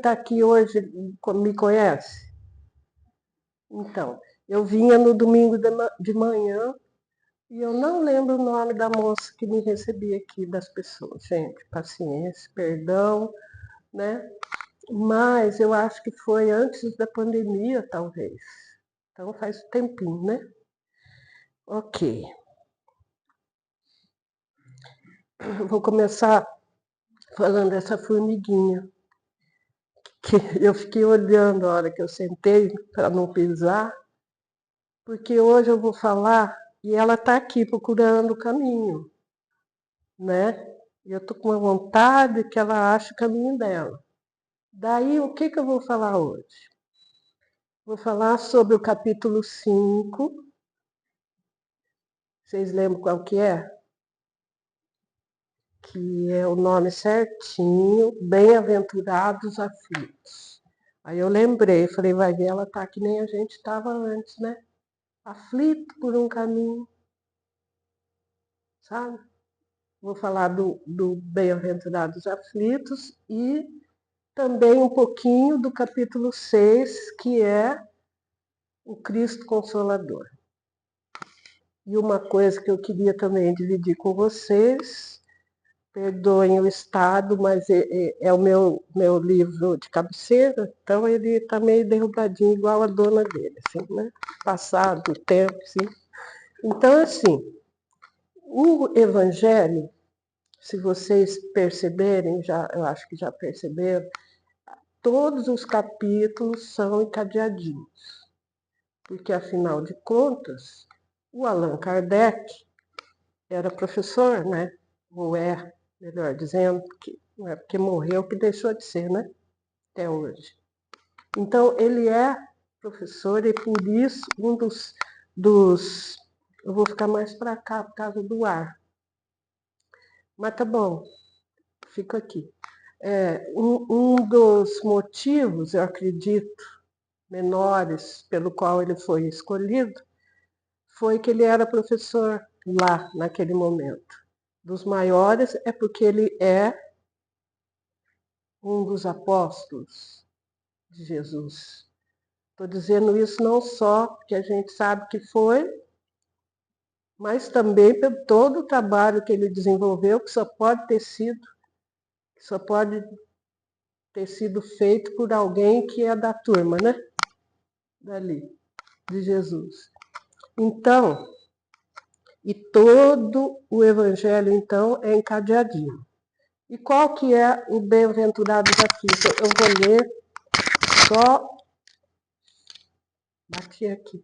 está aqui hoje me conhece? Então, eu vinha no domingo de manhã e eu não lembro o nome da moça que me recebia aqui, das pessoas. Gente, paciência, perdão, né? Mas eu acho que foi antes da pandemia, talvez. Então faz um tempinho, né? Ok. Eu vou começar falando dessa formiguinha, que eu fiquei olhando a hora que eu sentei para não pisar, porque hoje eu vou falar e ela está aqui procurando o caminho, né? E eu estou com uma vontade que ela ache o caminho dela. Daí, o que eu vou falar hoje? Vou falar sobre o capítulo 5. Vocês lembram qual que é? Que é o nome certinho, Bem-aventurados aflitos. Aí eu lembrei, falei, vai ver, ela tá que nem a gente estava antes, né? Aflito por um caminho, sabe? Vou falar do Bem-aventurados aflitos e também um pouquinho do capítulo 6, que é o Cristo Consolador. E uma coisa que eu queria também dividir com vocês, perdoem o estado, mas é o meu livro de cabeceira, então ele está meio derrubadinho, igual a dona dele, assim, né? Passado o tempo, assim. Então, assim, o Evangelho, se vocês perceberem, eu acho que já perceberam, todos os capítulos são encadeadinhos, porque, afinal de contas, o Allan Kardec era professor, né? Ou é, melhor dizendo, que não é porque morreu que deixou de ser, né? Até hoje. Então, ele é professor e, por isso, um dos eu vou ficar mais para cá por causa do ar. Mas tá bom, fico aqui. Um dos motivos, eu acredito, menores, pelo qual ele foi escolhido, foi que ele era professor lá, naquele momento. Dos maiores é porque ele é um dos apóstolos de Jesus. Estou dizendo isso não só porque a gente sabe que foi, mas também por todo o trabalho que ele desenvolveu, que só pode ter sido feito por alguém que é da turma, né? Dali, de Jesus. Então, e todo o evangelho, então, é encadeadinho. E qual que é o bem-aventurado aflito? Eu vou ler só... Bati aqui.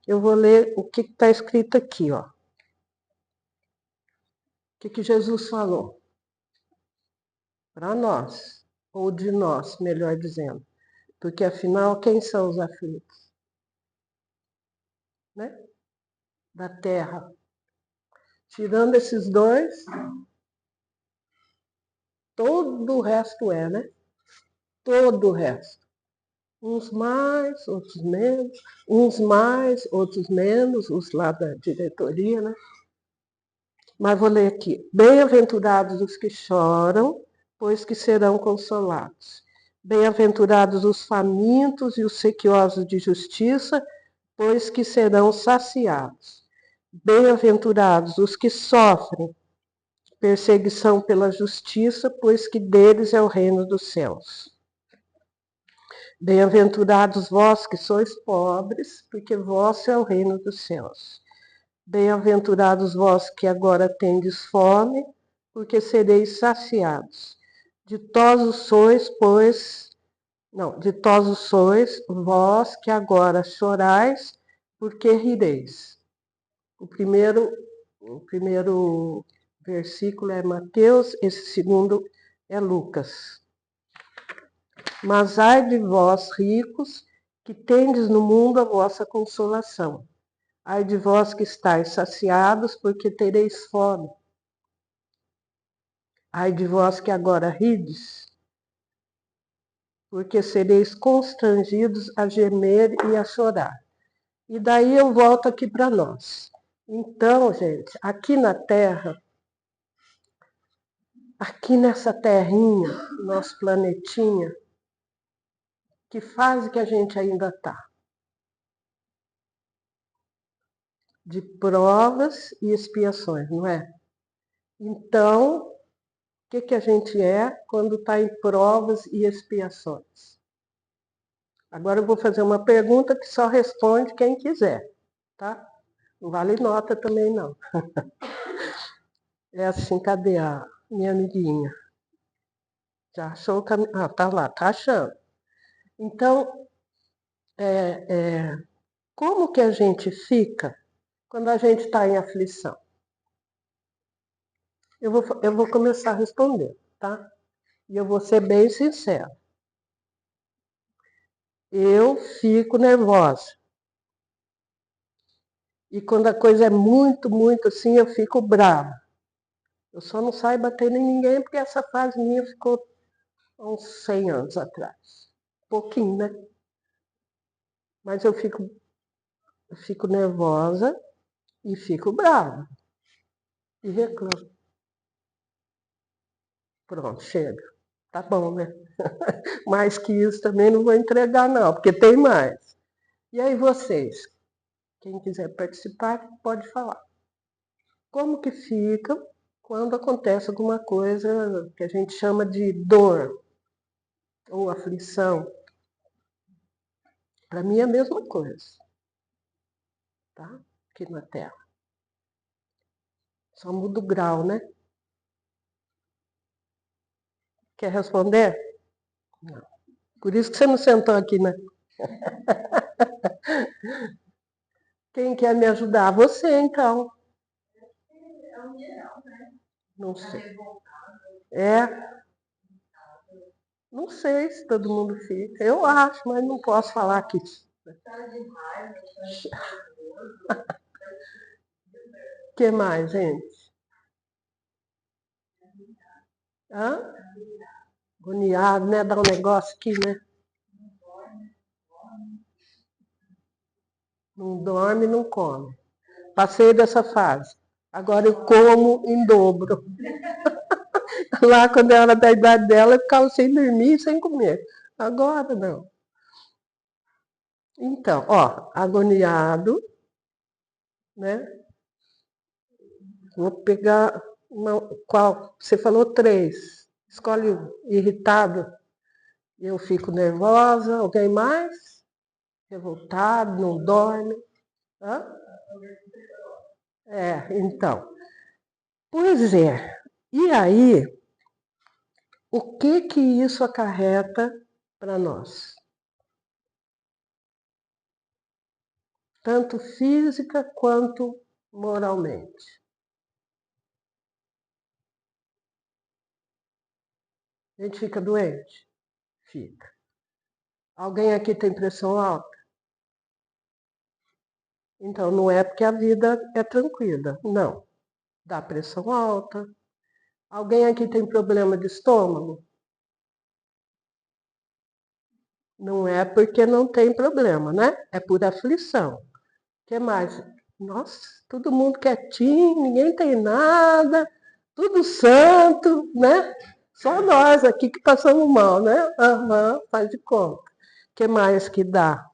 Eu vou ler o que está escrito aqui, ó. O que Jesus falou para nós, ou de nós, melhor dizendo. Porque, afinal, quem são os aflitos? Né? Da terra. Tirando esses dois, todo o resto é, né? Todo o resto. Uns mais, outros menos. Uns mais, outros menos. Os lá da diretoria, né? Mas vou ler aqui. Bem-aventurados os que choram, pois que serão consolados. Bem-aventurados os famintos e os sequiosos de justiça, pois que serão saciados. Bem-aventurados os que sofrem perseguição pela justiça, pois que deles é o reino dos céus. Bem-aventurados vós que sois pobres, porque vosso é o reino dos céus. Bem-aventurados vós que agora tendes fome, porque sereis saciados. Ditosos sois vós que agora chorais, porque rireis. O primeiro versículo é Mateus, esse segundo é Lucas. Mas ai de vós, ricos, que tendes no mundo a vossa consolação. Ai de vós que estáis saciados, porque tereis fome. Ai de vós que agora rides, porque sereis constrangidos a gemer e a chorar. E daí eu volto aqui para nós. Então, gente, aqui na Terra, aqui nessa terrinha, nosso planetinha, Que fase que a gente ainda está? De provas e expiações, não é? Então, o que a gente é quando está em provas e expiações? Agora eu vou fazer uma pergunta que só responde quem quiser, tá? Não vale nota também, não. É assim, cadê a minha amiguinha? Já achou o caminho? Ah, tá lá, tá achando. Então, como que a gente fica quando a gente está em aflição? Eu vou começar a responder, tá? E eu vou ser bem sincera. Eu fico nervosa. E quando a coisa é muito, muito assim, eu fico brava. Eu só não saio batendo em ninguém porque essa fase minha ficou há uns 100 anos atrás. Pouquinho, né? Mas eu fico nervosa e fico brava. E reclamo. Pronto, chega. Tá bom, né? Mais que isso também não vou entregar, não, porque tem mais. E aí vocês? Quem quiser participar, pode falar. Como que fica quando acontece alguma coisa que a gente chama de dor ou aflição? Para mim é a mesma coisa, tá? Aqui na Terra. Só muda o grau, né? Quer responder? Não. Por isso que você não sentou aqui, né? Quem quer me ajudar? Você, então. Não sei. É? Não sei se todo mundo fica. Eu acho, mas não posso falar aqui. O que mais, gente? Hã? Agoniado, né? Dá um negócio aqui, né? Não dorme, não come. Passei dessa fase. Agora eu como em dobro. Lá, quando eu era da idade dela, eu ficava sem dormir e sem comer. Agora, não. Então, ó, agoniado, né? Vou pegar uma, qual? Você falou 3. Escolhe um. Irritado. Eu fico nervosa. Alguém mais? Revoltado, não dorme. Hã? Então. Pois é. E aí, o que isso acarreta para nós? Tanto física quanto moralmente. A gente fica doente? Fica. Alguém aqui tem pressão alta? Então, não é porque a vida é tranquila. Não. Dá pressão alta. Alguém aqui tem problema de estômago? Não é porque não tem problema, né? É por aflição. O que mais? Nossa, todo mundo quietinho, ninguém tem nada, tudo santo, né? Só nós aqui que passamos mal, né? Aham, faz de conta. O que mais que dá?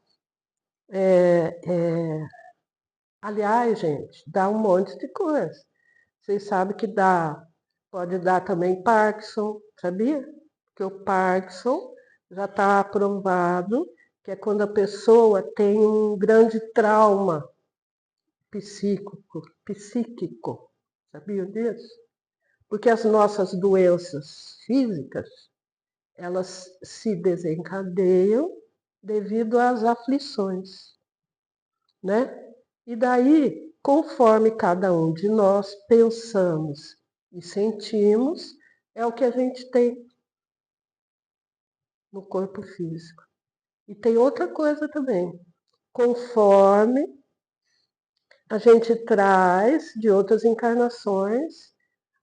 Aliás, gente, dá um monte de coisa. Vocês sabem que pode dar também Parkinson, sabia? Porque o Parkinson já está aprovado que é quando a pessoa tem um grande trauma psíquico. Sabiam disso? Porque as nossas doenças físicas, elas se desencadeiam devido às aflições, né? E daí, conforme cada um de nós pensamos e sentimos, é o que a gente tem no corpo físico. E tem outra coisa também. Conforme a gente traz de outras encarnações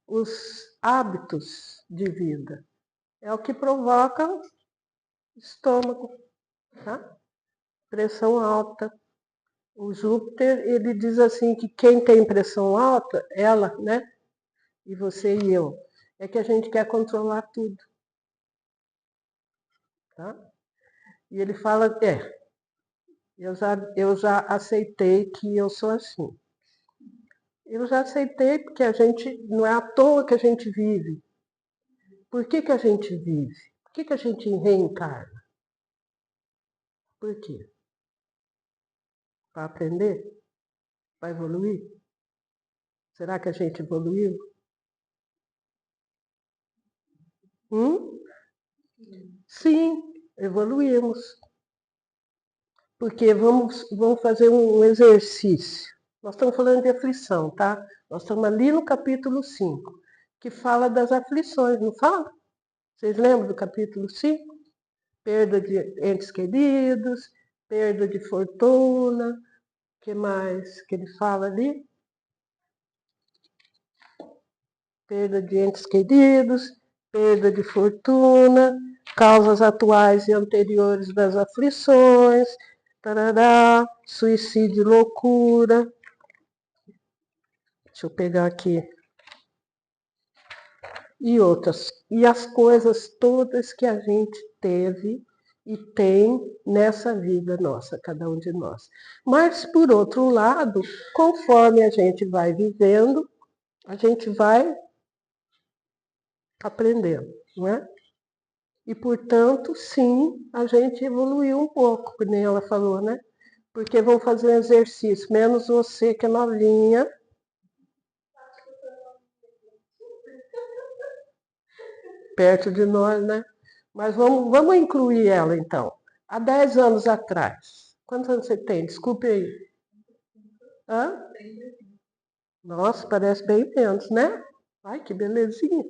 os hábitos de vida. É o que provoca estômago, tá? Pressão alta. O Júpiter, ele diz assim que quem tem pressão alta, ela, né? E você e eu, é que a gente quer controlar tudo, tá? E ele fala, eu já aceitei que eu sou assim. Eu já aceitei porque a gente, não é à toa que a gente vive. Por que que a gente vive? Por que que a gente reencarna? Por quê? Para aprender? Para evoluir? Será que a gente evoluiu? Hum? Sim, evoluímos. Porque vamos fazer um exercício. Nós estamos falando de aflição, tá? Nós estamos ali no capítulo 5, que fala das aflições, não fala? Vocês lembram do capítulo 5? Perda de entes queridos, perda de fortuna, o que mais que ele fala ali? Perda de entes queridos, perda de fortuna, causas atuais e anteriores das aflições, tarará, suicídio e loucura. Deixa eu pegar aqui. E outras. E as coisas todas que a gente teve e tem nessa vida nossa, cada um de nós. Mas, por outro lado, conforme a gente vai vivendo, a gente vai aprendendo, não é? E, portanto, sim, a gente evoluiu um pouco, como ela falou, né? Porque vão fazer um exercício, menos você que é novinha. Perto de nós, né? Mas vamos incluir ela, então. Há 10 anos atrás. Quantos anos você tem? Desculpe aí. Hã? Nossa, parece bem menos, né? Ai, que belezinha.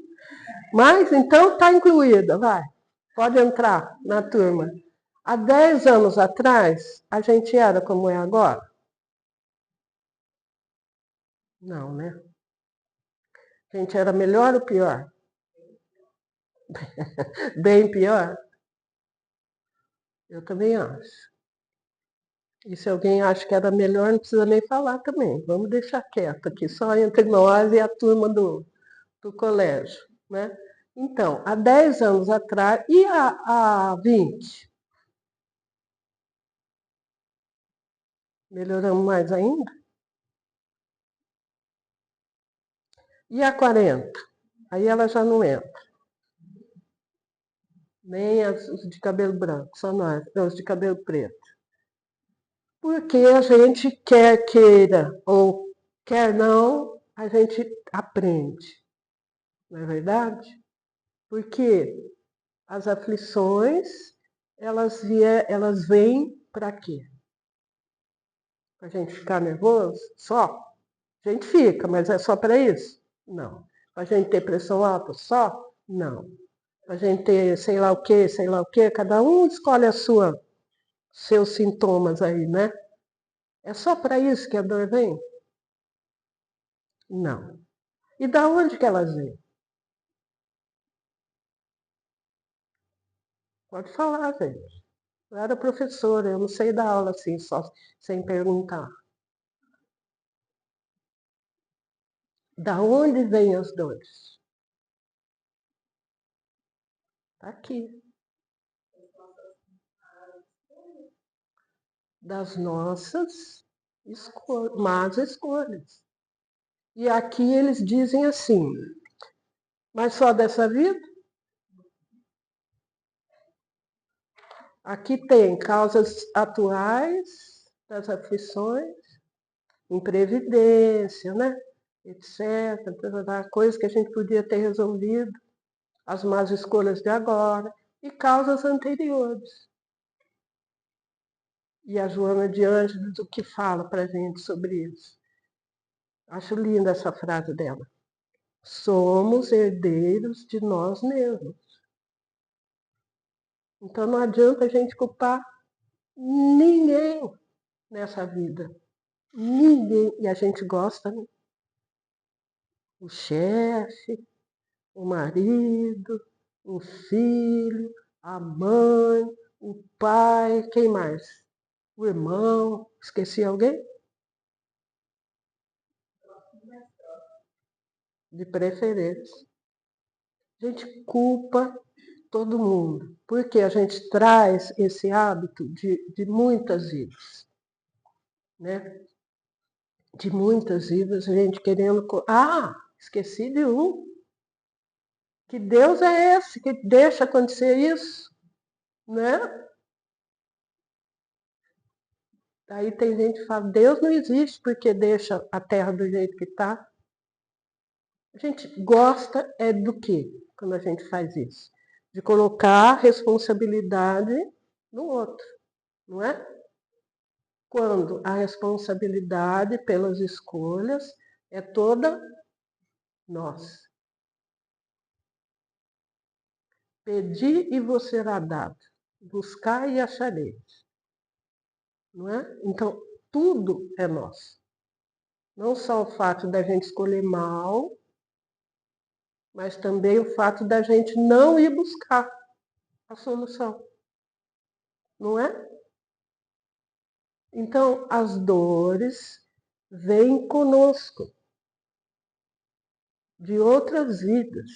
Mas, então, está incluída, vai. Pode entrar na turma. Há 10 anos atrás, a gente era como é agora? Não, né? A gente era melhor ou pior? Bem pior? Eu também acho. E se alguém acha que era melhor, não precisa nem falar também. Vamos deixar quieto aqui, só entre nós e a turma do colégio, né? Então, há 10 anos atrás, e há 20? Melhoramos mais ainda? E há 40? Aí ela já não entra. Nem os de cabelo branco, só nós, não, os de cabelo preto. Porque a gente quer queira ou quer não, a gente aprende. Não é verdade? Porque as aflições, elas vêm para quê? Para a gente ficar nervoso? Só? A gente fica, mas é só para isso? Não. Para a gente ter pressão alta? Só? Não. Para a gente ter sei lá o quê, cada um escolhe seus sintomas aí, né? É só para isso que a dor vem? Não. E da onde que elas vêm? Pode falar, gente. Eu era professora, eu não sei dar aula assim, só sem perguntar. Da onde vêm as dores? Está aqui. Das nossas más escolhas. E aqui eles dizem assim, mas só dessa vida? Aqui tem causas atuais das aflições, imprevidência, né? Etc. Coisas que a gente podia ter resolvido, as más escolhas de agora, e causas anteriores. E a Joana de Ângeles, o que fala para a gente sobre isso? Acho linda essa frase dela. Somos herdeiros de nós mesmos. Então não adianta a gente culpar ninguém nessa vida. Ninguém. E a gente gosta, né? O chefe, o marido, o filho, a mãe, o pai, quem mais? O irmão. Esqueci alguém? De preferência. A gente culpa todo mundo. Porque a gente traz esse hábito de muitas vidas, né? De muitas vidas, a gente querendo... esqueci de um. Que Deus é esse que deixa acontecer isso, né? Aí tem gente que fala, Deus não existe porque deixa a terra do jeito que está. A gente gosta do quê quando a gente faz isso? De colocar responsabilidade no outro, não é? Quando a responsabilidade pelas escolhas é toda nossa. Pedi e vos será dado. Buscar e achareis. Não é? Então, tudo é nosso. Não só o fato da gente escolher mal, mas também o fato da gente não ir buscar a solução. Não é? Então, as dores vêm conosco, de outras vidas.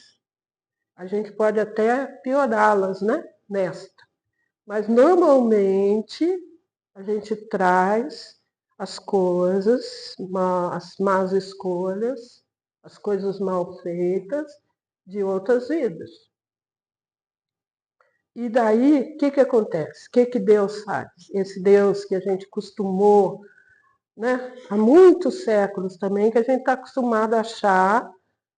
A gente pode até piorá-las, né? Nesta. Mas, normalmente, a gente traz as coisas, as más escolhas, as coisas mal feitas de outras vidas. E daí, o que acontece? O que Deus faz? Esse Deus que a gente costumou, né, há muitos séculos também, que a gente está acostumado a achar,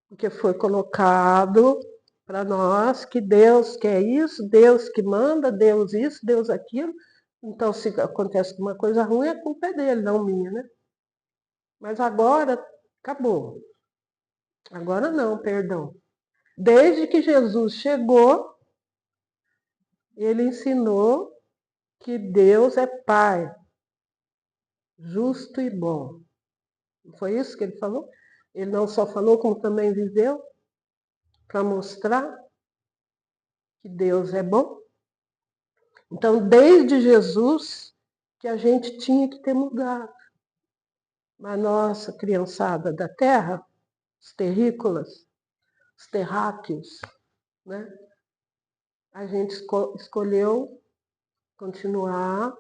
porque foi colocado para nós, que Deus quer isso, Deus que manda, Deus isso, Deus aquilo. Então, se acontece uma coisa ruim, a culpa é dele, não minha, né? Mas agora, acabou. Agora não, perdão. Desde que Jesus chegou, ele ensinou que Deus é Pai, justo e bom. Não foi isso que ele falou? Ele não só falou, como também viveu, para mostrar que Deus é bom. Então, desde Jesus, que a gente tinha que ter mudado. Mas nossa criançada da terra, os terrícolas, os terráqueos, né? A gente escolheu continuar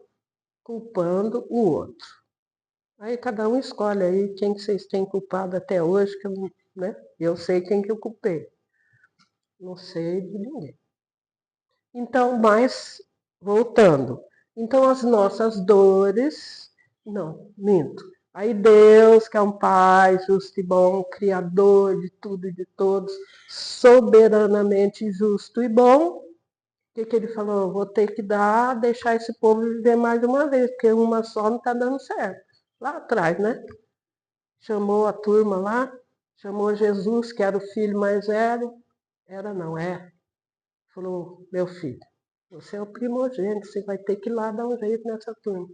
culpando o outro. Aí cada um escolhe aí quem que vocês têm culpado até hoje, que eu, né? Eu sei quem que eu culpei. Não sei de ninguém. Então, mas, voltando. Então, as nossas dores... Não, minto. Aí Deus, que é um Pai justo e bom, Criador de tudo e de todos, soberanamente justo e bom, o que ele falou? Vou ter que deixar esse povo viver mais uma vez, porque uma só não está dando certo. Lá atrás, né? Chamou a turma lá, chamou Jesus, que era o filho mais velho. Era não, é. Falou, meu filho, você é o primogênito, você vai ter que ir lá dar um jeito nessa turma.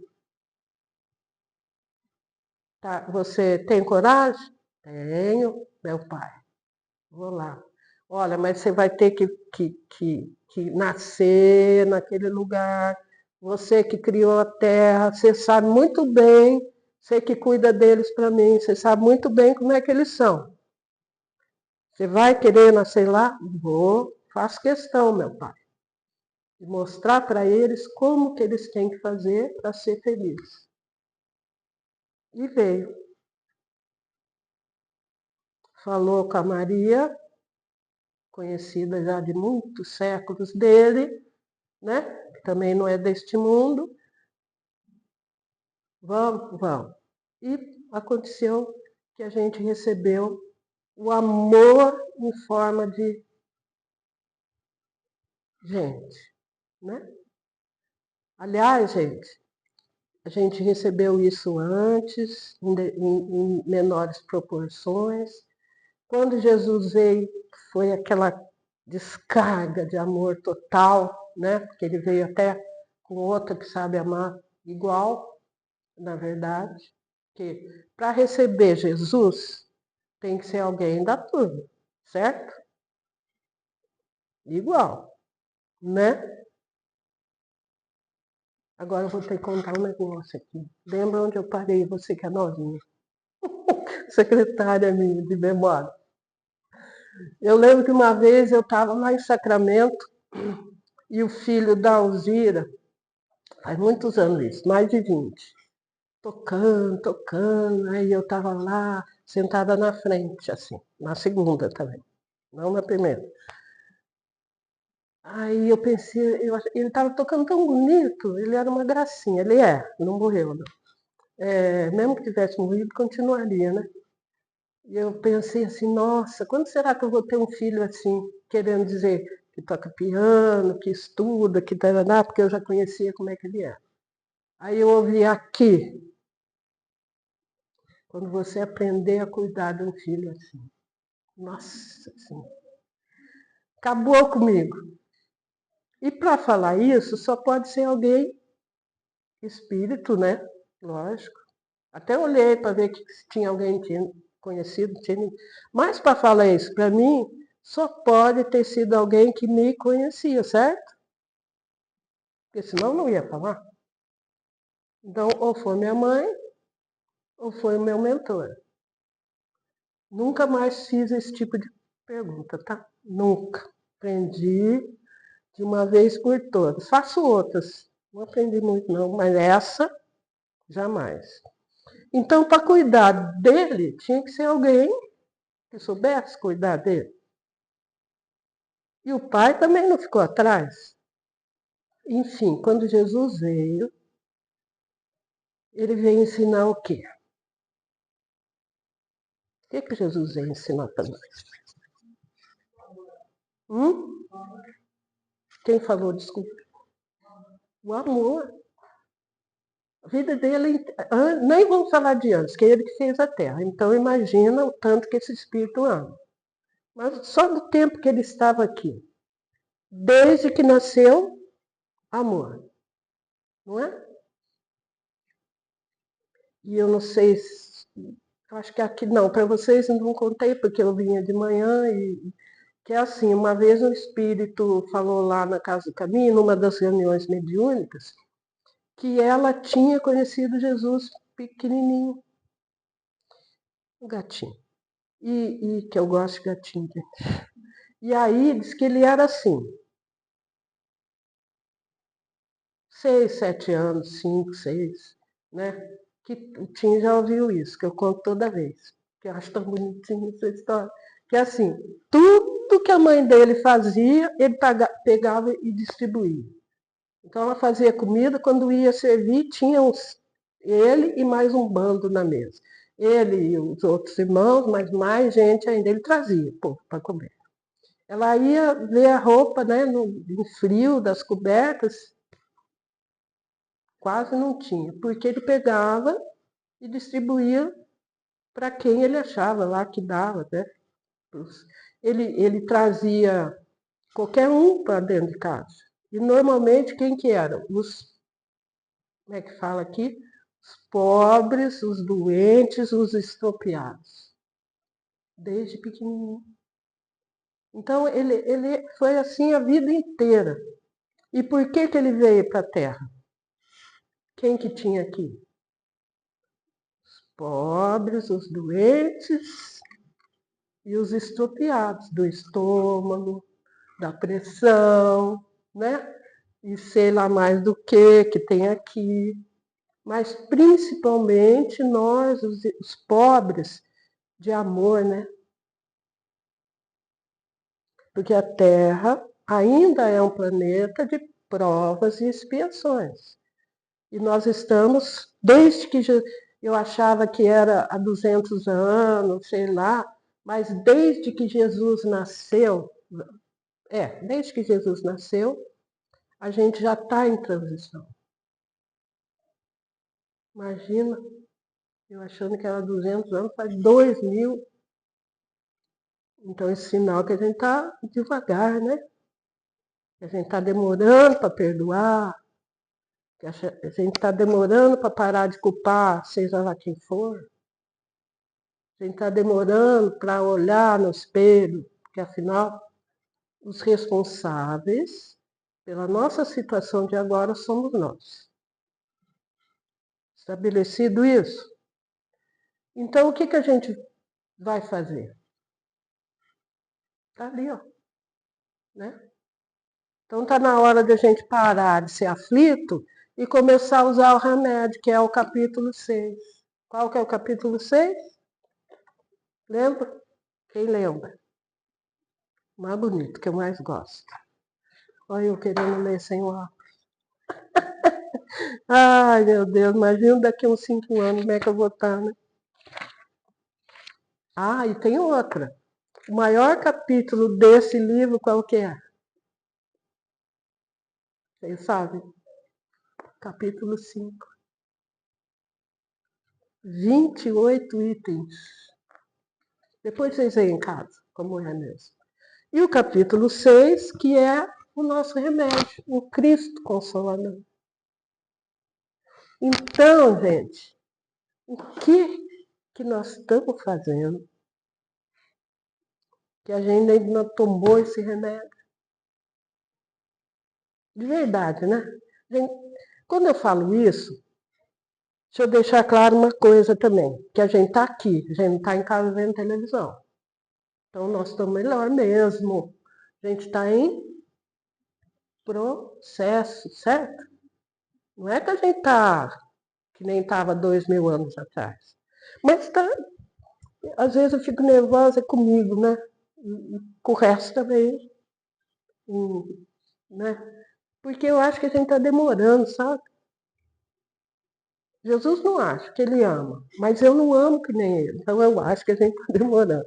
Tá, você tem coragem? Tenho, meu pai. Vou lá. Olha, mas você vai ter que nascer naquele lugar. Você que criou a terra, você sabe muito bem, você que cuida deles para mim, você sabe muito bem como é que eles são. Você vai querer nascer lá? Vou, faço questão, meu pai. De mostrar para eles como que eles têm que fazer para ser felizes. E veio. Falou com a Maria, conhecida já de muitos séculos dele, né? Que também não é deste mundo. Vamos, vamos. E aconteceu que a gente recebeu o amor em forma de gente, né? Aliás, gente, a gente recebeu isso antes, em menores proporções. Quando Jesus veio, foi aquela descarga de amor total, né? Porque ele veio até com outra que sabe amar igual, na verdade. Que para receber Jesus, tem que ser alguém da turma, certo? Igual, né? Agora eu vou ter que contar um negócio aqui. Lembra onde eu parei, você que é novinha? Secretária minha de memória. Eu lembro que uma vez eu estava lá em Sacramento, E o filho da Alzira, faz muitos anos isso, mais de 20, tocando, aí eu estava lá, sentada na frente, assim, na segunda também, não na primeira. Aí eu pensei, ele estava tocando tão bonito, ele era uma gracinha, ele não morreu, não. Mesmo que tivesse morrido, continuaria, né? E eu pensei assim, nossa, quando será que eu vou ter um filho assim, querendo dizer que toca piano, que estuda, que tarará, porque eu já conhecia como é que ele é. Aí eu ouvi aqui, quando você aprender a cuidar de um filho assim. Nossa Senhora, acabou comigo. E para falar isso, só pode ser alguém espírito, né? Lógico. Até olhei para ver se tinha alguém que tinha conhecido, mas para falar isso para mim, só pode ter sido alguém que me conhecia, certo? Porque senão não ia falar. Então, ou foi minha mãe, ou foi o meu mentor. Nunca mais fiz esse tipo de pergunta, tá? Nunca. Aprendi de uma vez por todas. Faço outras. Não aprendi muito, não, mas essa, jamais. Então, para cuidar dele, tinha que ser alguém que soubesse cuidar dele. E o pai também não ficou atrás. Enfim, quando Jesus veio, ele veio ensinar o quê? O que Jesus veio ensinar para nós? Quem falou, desculpa? O amor. A vida dele, nem vamos falar de antes, que é ele que fez a terra. Então imagina o tanto que esse espírito ama. Mas só do tempo que ele estava aqui, desde que nasceu, amor. Não é? E eu não sei se... Eu acho que aqui não, para vocês eu não contei, porque eu vinha de manhã e... Que é assim, uma vez um espírito falou lá na Casa do Caminho, numa das reuniões mediúnicas, que ela tinha conhecido Jesus pequenininho, um gatinho. E que eu gosto de gatinho. E aí diz que ele era assim, 6, 7 anos, 5, 6, né? Que o Tim já ouviu isso, que eu conto toda vez. Que eu acho tão bonitinho essa história. Que assim, tudo que a mãe dele fazia, ele pegava e distribuía. Então ela fazia comida, quando ia servir, tinha ele e mais um bando na mesa. Ele e os outros irmãos, mas mais gente ainda, ele trazia para comer. Ela ia ver a roupa, né, no frio das cobertas, quase não tinha, porque ele pegava e distribuía para quem ele achava lá que dava, né? Ele trazia qualquer um para dentro de casa. E normalmente quem que eram? Como é que fala aqui? Os pobres, os doentes, os estropiados. Desde pequenininho. Então ele foi assim a vida inteira. E por que ele veio para a Terra? Quem que tinha aqui? Os pobres, os doentes e os estropiados do estômago, da pressão, né? E sei lá mais do que tem aqui. Mas principalmente nós, os pobres, de amor, né? Porque a Terra ainda é um planeta de provas e expiações. E nós estamos, desde que eu achava que era há 200 anos, sei lá, mas desde que Jesus nasceu, desde que Jesus nasceu, a gente já está em transição. Imagina, eu achando que era 200 anos, faz 2000. Então, esse sinal que a gente está devagar, né? Que a gente está demorando para perdoar, que a gente está demorando para parar de culpar, seja lá quem for. A gente está demorando para olhar no espelho, porque afinal, os responsáveis pela nossa situação de agora somos nós. Estabelecido isso? Então, o que a gente vai fazer? Está ali, ó. Né? Então está na hora de a gente parar de ser aflito e começar a usar o remédio, que é o capítulo 6. Qual que é o capítulo 6? Lembra? Quem lembra? O mais bonito, que eu mais gosto. Olha eu querendo ler sem o óculos. Ai, meu Deus, imagina daqui a uns 5 anos como é que eu vou estar, né? Ah, e tem outra. O maior capítulo desse livro, qual que é? Vocês sabem? Capítulo 5. 28 itens. Depois vocês veem em casa, como é mesmo. E o capítulo 6, que é o nosso remédio, o Cristo Consolador. Então, gente, o que nós estamos fazendo que a gente ainda não tomou esse remédio? De verdade, né? Gente, quando eu falo isso, deixa eu deixar claro uma coisa também, que a gente está aqui, a gente não está em casa vendo televisão. Então, nós estamos melhor mesmo. A gente está em processo, certo? Não é que a gente está que nem estava 2000 anos atrás. Mas tá, às vezes eu fico nervosa comigo, né? E com o resto também, né? Porque eu acho que a gente está demorando, sabe? Jesus não acha que ele ama, mas eu não amo que nem ele. Então eu acho que a gente está demorando.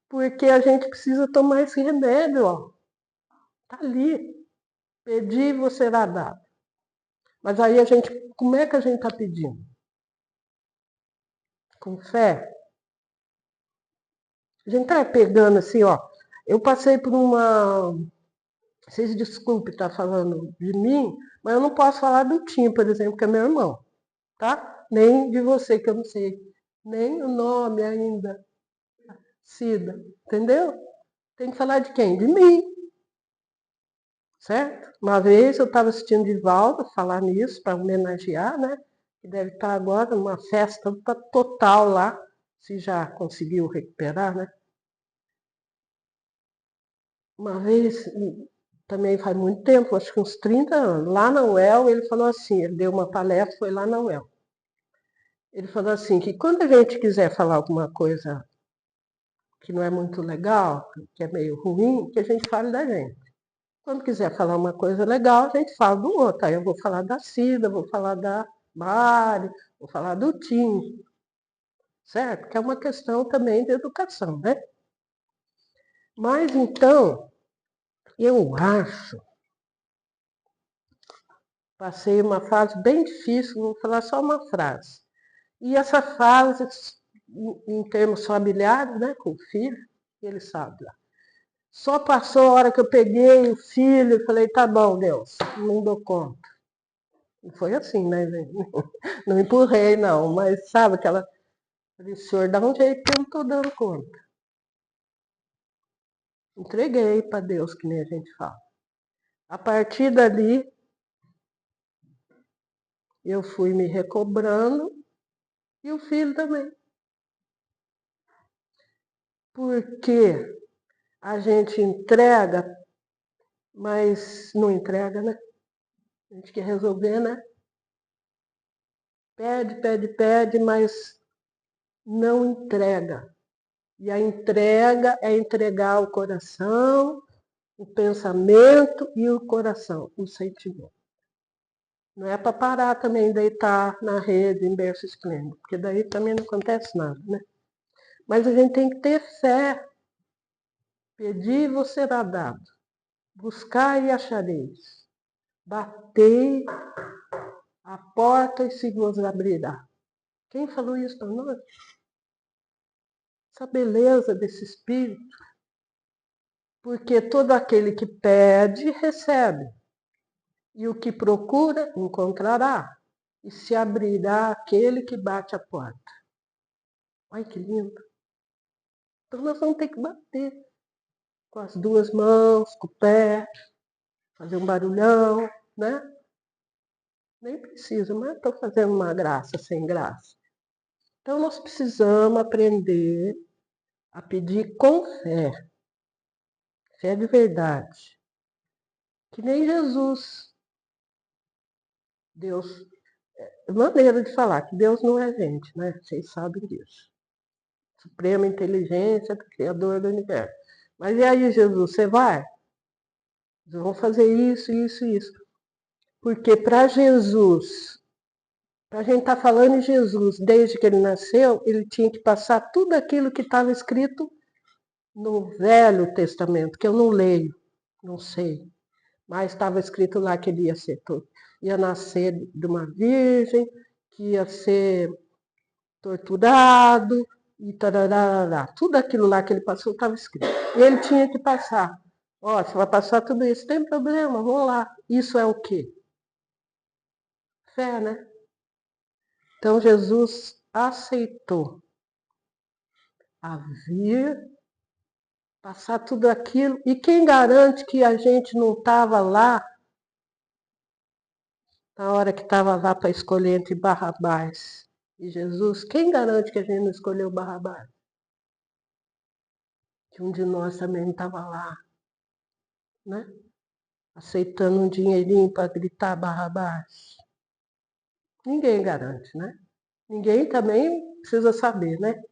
Porque a gente precisa tomar esse remédio, ó. Tá ali. Pedir e você será dado. Mas aí a gente, como é que a gente está pedindo? Com fé? A gente está pegando assim, ó. Eu passei por uma. Vocês desculpem estar falando de mim, mas eu não posso falar do Tim, por exemplo, que é meu irmão, tá? Nem de você, que eu não sei nem o nome ainda. Cida, entendeu? Tem que falar de quem? De mim, certo? Uma vez eu estava assistindo Divaldo falar nisso, para homenagear, né? Que deve estar agora numa festa total lá, se já conseguiu recuperar, né? Uma vez, também faz muito tempo, acho que uns 30 anos, lá na UEL, ele falou assim, ele deu uma palestra, foi lá na UEL. Ele falou assim, que quando a gente quiser falar alguma coisa que não é muito legal, que é meio ruim, que a gente fale da gente. Quando quiser falar uma coisa legal, a gente fala do outro. Aí eu vou falar da Cida, vou falar da Mari, vou falar do Tim, certo? Que é uma questão também de educação, né? Mas então, eu acho, passei uma fase bem difícil, vou falar só uma frase. E essa fase, em termos familiares, né, com o filho, ele sabe lá. Só passou a hora que eu peguei o filho e falei, tá bom, Deus, não dou conta. E foi assim, né, gente? Não empurrei, não, mas sabe aquela. Falei, senhor, dá um jeito que eu não estou dando conta. Entreguei para Deus, que nem a gente fala. A partir dali, eu fui me recobrando e o filho também. Porque a gente entrega, mas não entrega, né? A gente quer resolver, né? Pede, pede, pede, mas não entrega. E a entrega é entregar o coração, o pensamento e o coração, o sentimento. Não é para parar também, deitar na rede em berço esplêndido, porque daí também não acontece nada, né? Mas a gente tem que ter fé. Pedir e vos será dado. Buscar e achareis. Batei a porta e se vos abrirá. Quem falou isso para nós? Essa beleza desse espírito. Porque todo aquele que pede, recebe. E o que procura, encontrará. E se abrirá aquele que bate a porta. Olha que lindo. Então nós vamos ter que bater com as duas mãos, com o pé, fazer um barulhão, né? Nem precisa, mas estou fazendo uma graça sem graça. Então nós precisamos aprender a pedir com fé, fé de verdade. Que nem Jesus. Deus, maneira de falar, que Deus não é gente, né? Vocês sabem disso. Suprema inteligência, criador do universo. Mas e aí, Jesus, você vai? Vamos fazer isso, isso, isso. Porque para Jesus, para a gente estar falando em Jesus desde que ele nasceu, ele tinha que passar tudo aquilo que estava escrito no Velho Testamento, que eu não leio, não sei. Mas estava escrito lá que ele ia nascer de uma virgem, que ia ser torturado, e tarará. Tudo aquilo lá que ele passou estava escrito. E ele tinha que passar. Ó, você vai passar tudo isso, tem problema, vamos lá. Isso é o quê? Fé, né? Então Jesus aceitou a vir, passar tudo aquilo. E quem garante que a gente não estava lá na hora que estava lá para escolher entre Barrabás e Jesus? Quem garante que a gente não escolheu Barrabás? Que um de nós também não estava lá, né? Aceitando um dinheirinho para gritar Barrabás. Ninguém garante, né? Ninguém também precisa saber, né?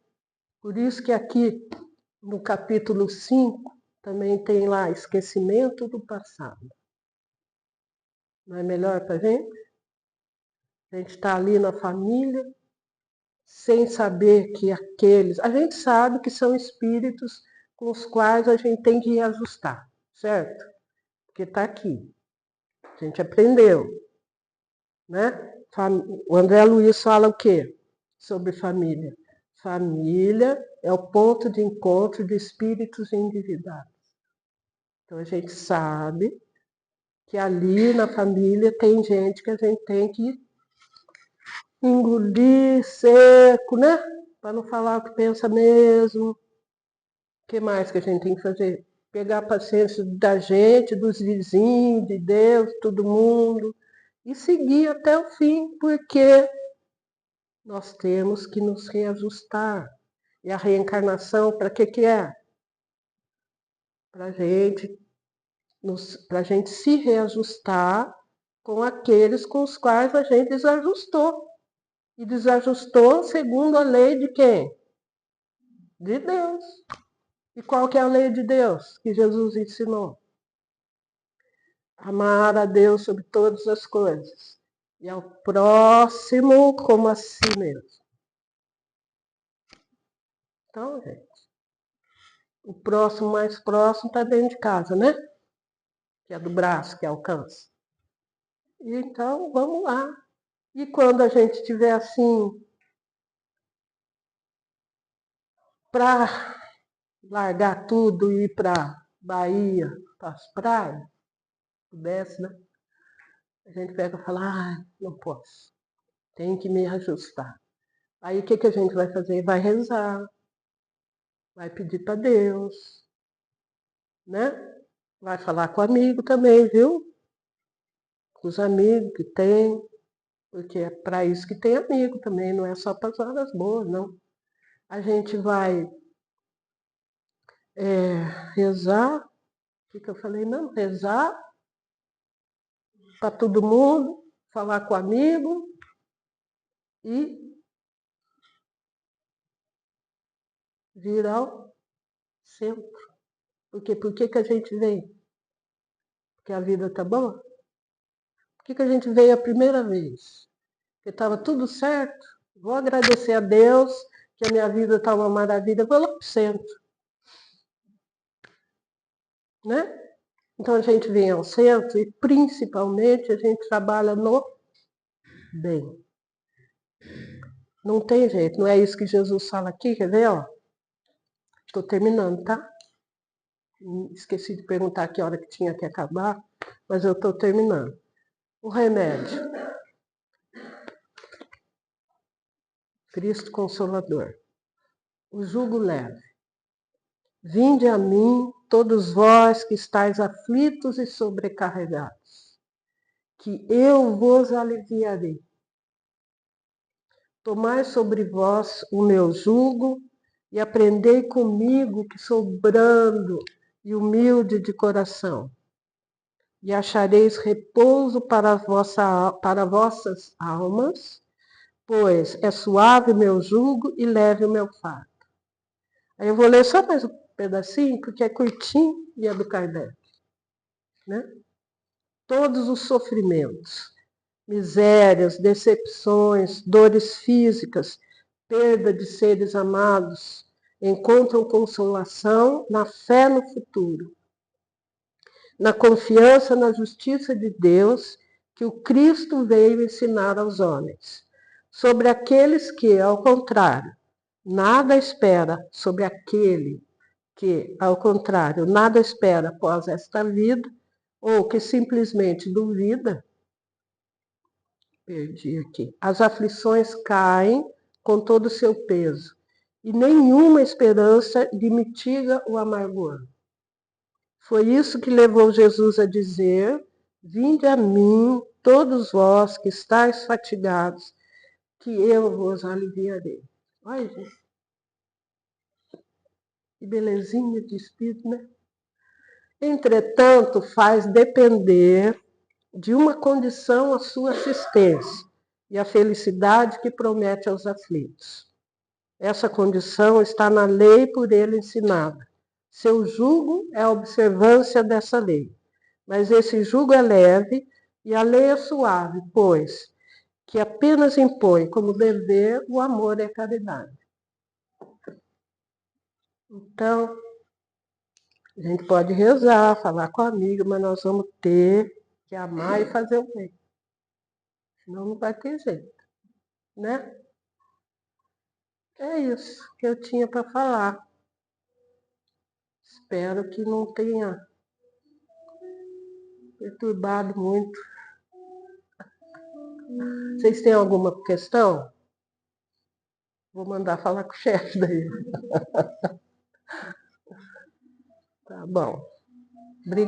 Por isso que aqui no capítulo 5 também tem lá esquecimento do passado. Não é melhor para a gente? A gente está ali na família, sem saber que aqueles... A gente sabe que são espíritos com os quais a gente tem que reajustar, certo? Porque está aqui. A gente aprendeu, né? O André Luiz fala o quê sobre família? Família é o ponto de encontro de espíritos endividados. Então a gente sabe que ali na família tem gente que a gente tem que engolir seco, né? Para não falar o que pensa mesmo. O que mais que a gente tem que fazer? Pegar a paciência da gente, dos vizinhos, de Deus, todo mundo, e seguir até o fim, porque nós temos que nos reajustar. E a reencarnação, para que é? Para a gente se reajustar com aqueles com os quais a gente desajustou. E desajustou segundo a lei de quem? De Deus. E qual que é a lei de Deus que Jesus ensinou? Amar a Deus sobre todas as coisas. E ao próximo como a si mesmo. Então, gente, o próximo mais próximo está dentro de casa, né? Que é do braço, que alcança. E então, vamos lá. E quando a gente estiver assim, para largar tudo e ir para Bahia, para as praias, pudesse, né? A gente pega e fala, não posso, tem que me ajustar. Aí o que a gente vai fazer? Vai rezar, vai pedir para Deus, né? Vai falar com o amigo também, viu? Com os amigos que tem, porque é para isso que tem amigo também, não é só para as horas boas, não. A gente vai rezar, o que eu falei? Não, rezar para todo mundo, falar com o amigo e vir ao centro. Por que a gente vem? Porque a vida está boa? Por que a gente veio a primeira vez? Porque estava tudo certo? Vou agradecer a Deus que a minha vida está uma maravilha. Vou lá para o centro. Né? Então a gente vem ao centro e principalmente a gente trabalha no bem. Não tem jeito, não é isso que Jesus fala aqui, quer ver? Estou terminando, tá? Esqueci de perguntar que hora que tinha que acabar, mas eu estou terminando. O remédio. Cristo Consolador. O jugo leve. Vinde a mim, todos vós que estáis aflitos e sobrecarregados, que eu vos aliviarei. Tomai sobre vós o meu jugo e aprendei comigo, que sou brando e humilde de coração. e achareis repouso para vossas almas, pois é suave meu jugo e leve o meu fardo. Aí eu vou ler só mais um pedacinho, porque é curtinho e é do Kardec. Né? Todos os sofrimentos, misérias, decepções, dores físicas, perda de seres amados, encontram consolação na fé no futuro, na confiança na justiça de Deus que o Cristo veio ensinar aos homens. Sobre aqueles que, ao contrário, nada espera, sobre aquele que, ao contrário, nada espera após esta vida, ou que simplesmente duvida, perdi aqui, as aflições caem com todo o seu peso, e nenhuma esperança lhe mitiga o amargor. Foi isso que levou Jesus a dizer: vinde a mim, todos vós que estáis fatigados, que eu vos aliviarei. Olha, gente, que belezinha de espírito, né? Entretanto, faz depender de uma condição a sua assistência e a felicidade que promete aos aflitos. Essa condição está na lei por ele ensinada. Seu jugo é a observância dessa lei. Mas esse jugo é leve e a lei é suave, pois que apenas impõe como dever o amor e a caridade. Então, a gente pode rezar, falar com a amiga, mas nós vamos ter que amar e fazer o bem. Senão não vai ter jeito, né? É isso que eu tinha para falar. Espero que não tenha perturbado muito. Vocês têm alguma questão? Vou mandar falar com o chefe daí. Tá bom.